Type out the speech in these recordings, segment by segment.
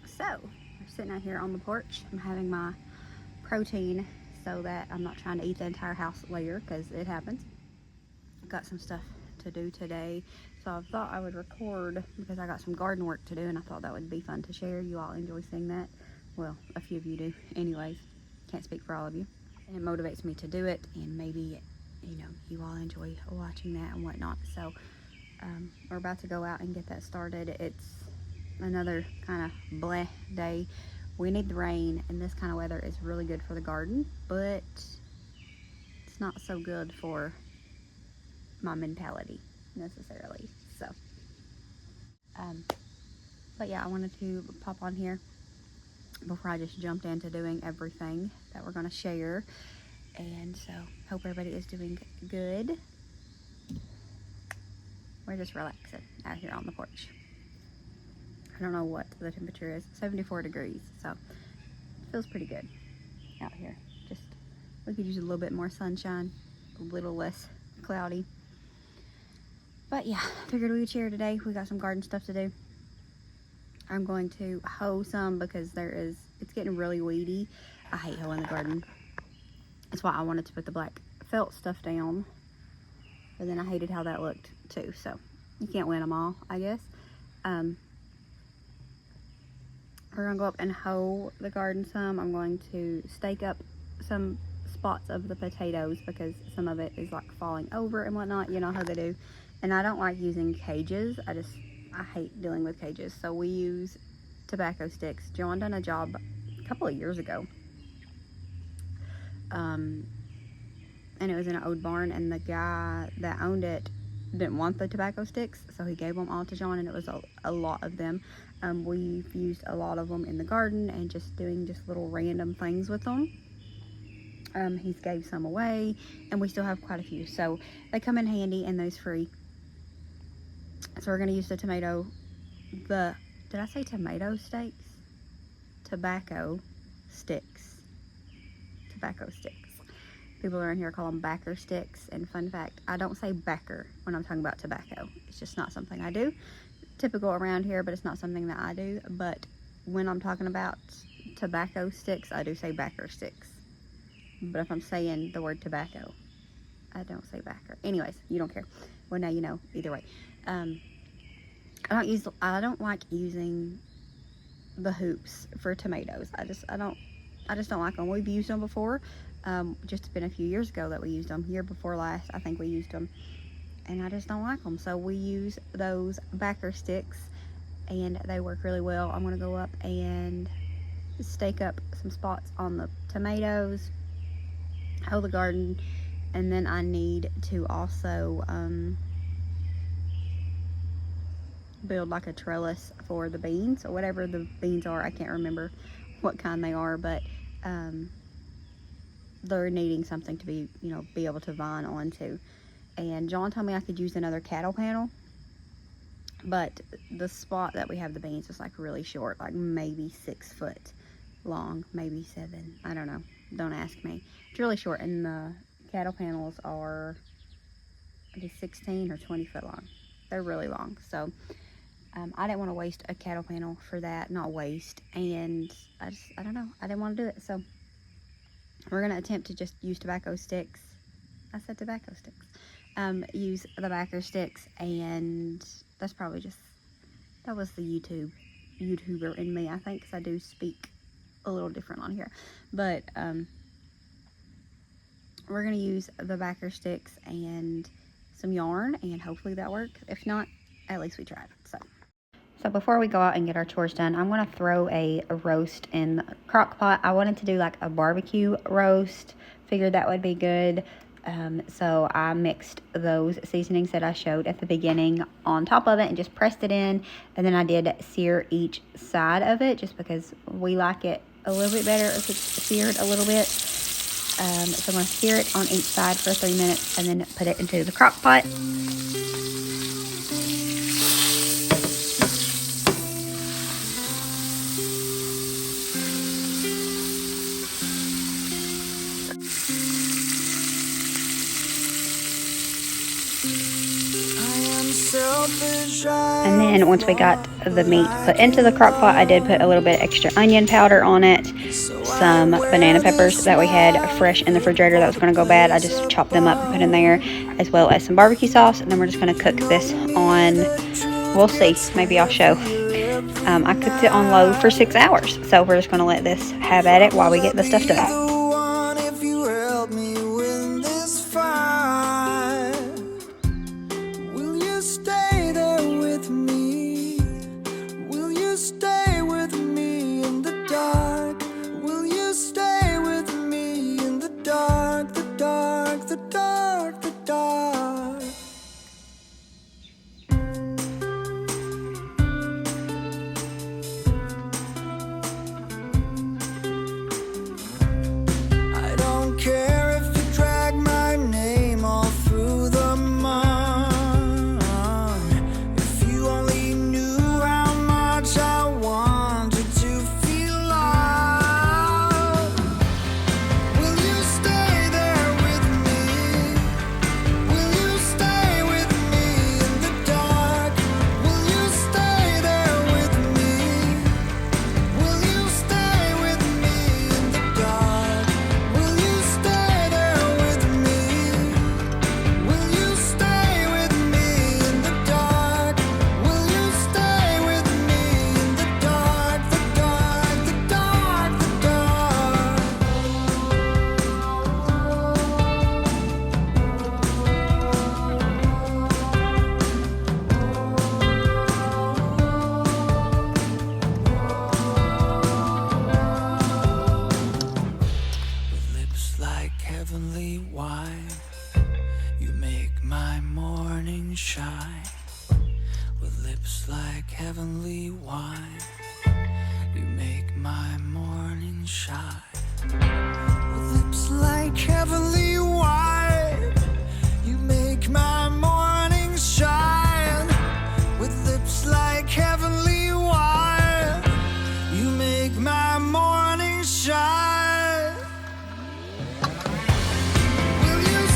So, we're sitting out here on the porch. I'm having my protein so that I'm not trying to eat the entire house later, because it happens. I've got some stuff to do today, so I thought I would record because I got some garden work to do, and I thought that would be fun to share. You all enjoy seeing that. Well, a few of you do. Anyways, can't speak for all of you. And it motivates me to do it, and maybe, you know, you all enjoy watching that and whatnot. So we're about to go out and get that started. It's another kind of bleh day. We need the rain, and this kind of weather is really good for the garden, but it's not so good for my mentality necessarily. So but yeah, I wanted to pop on here before I just jumped into doing everything that we're going to share. And so hope everybody is doing good. We're just relaxing out here on the porch. I don't know what the temperature is, 74 degrees, so it feels pretty good out here. Just, we could use a little bit more sunshine, a little less cloudy. But yeah, figured we would share today. We got some garden stuff to do. I'm going to hoe some because it's getting really weedy. I hate hoeing the garden. That's why I wanted to put the black felt stuff down, but then I hated how that looked too, so you can't win them all, I guess. We're gonna go up and hoe the garden some. I'm going to stake up some spots of the potatoes because some of it is like falling over and whatnot. You know how they do. And I don't like using cages. I hate dealing with cages. So we use tobacco sticks. John done a job a couple of years ago. And it was in an old barn, and the guy that owned it didn't want the tobacco sticks, so he gave them all to John, and it was a lot of them. We've used a lot of them in the garden and just doing just little random things with them. He's gave some away, and we still have quite a few, so they come in handy, and those free. So we're going to use did I say tomato stakes? Tobacco sticks. People around here call them backer sticks, and fun fact, I don't say backer when I'm talking about tobacco. It's just not something I do. Typical around here, but it's not something that I do. But when I'm talking about tobacco sticks, I do say backer sticks. But if I'm saying the word tobacco, I don't say backer. Anyways, you don't care. Well, now you know either way. I don't like using the hoops for tomatoes. I just don't like them. We've used them before. Just been a few years ago that we used them. Year before last, I think we used them, and I just don't like them. So we use those backer sticks, and they work really well. I'm gonna go up and stake up some spots on the tomatoes, hoe the garden, and then I need to also build like a trellis for the beans, or whatever the beans are. I can't remember what kind they are, but they're needing something to be able to vine onto. And John told me I could use another cattle panel, but the spot that we have the beans is like really short, like maybe 6 foot long, maybe 7. I don't know. Don't ask me. It's really short, and the cattle panels are maybe 16 or 20 foot long. They're really long, so I didn't want to waste a cattle panel for that. Not waste, and I don't know. I didn't want to do it, so we're going to attempt to just use tobacco sticks. I said tobacco sticks. Use the backer sticks, and that's probably that was the YouTuber in me, I think, because I do speak a little different on here. But we're going to use the backer sticks and some yarn, and hopefully that works. If not, at least we tried. So before we go out and get our chores done, I'm going to throw a roast in the crock pot. I wanted to do like a barbecue roast. Figured that would be good. So I mixed those seasonings that I showed at the beginning on top of it and just pressed it in. And then I did sear each side of it just because we like it a little bit better if it's seared a little bit. So I'm going to sear it on each side for 3 minutes and then put it into the crock pot. And then once we got the meat put into the crock pot. I did put a little bit extra onion powder on it, some banana peppers that we had fresh in the refrigerator that was going to go bad. I just chopped them up and put in there, as well as some barbecue sauce. And then we're just going to cook this on, we'll see, maybe I'll show. I cooked it on low for 6 hours, so we're just going to let this have at it while we get the stuff done. heavenly wine. You make my morning shine. With lips like heavenly wine, you make my morning shine. With lips like heavenly wine, you make my morning shine. Will you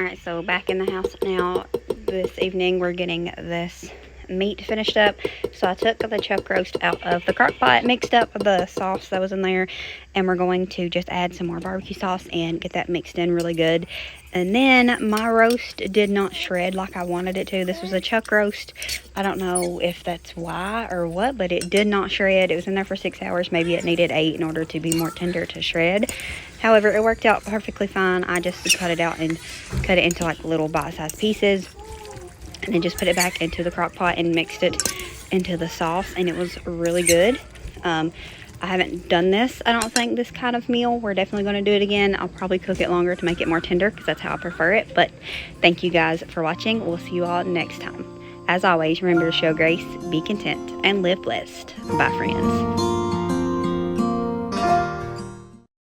Alright, so back in the house now. This evening we're getting this meat finished up. So I took the chuck roast out of the crock pot, mixed up the sauce that was in there, and we're going to just add some more barbecue sauce and get that mixed in really good. And then my roast did not shred like I wanted it to. This was a chuck roast. I don't know if that's why or what, but it did not shred. It was in there for 6 hours. Maybe it needed 8 in order to be more tender to shred. However, it worked out perfectly fine. I just cut it out and cut it into like little bite-sized pieces, and then just put it back into the crock pot and mixed it into the sauce, and it was really good. I haven't done this, I don't think, this kind of meal. We're definitely going to do it again. I'll probably cook it longer to make it more tender because that's how I prefer it. But thank you guys for watching. We'll see you all next time. As always, remember to show grace, be content, and live blessed. Bye, friends.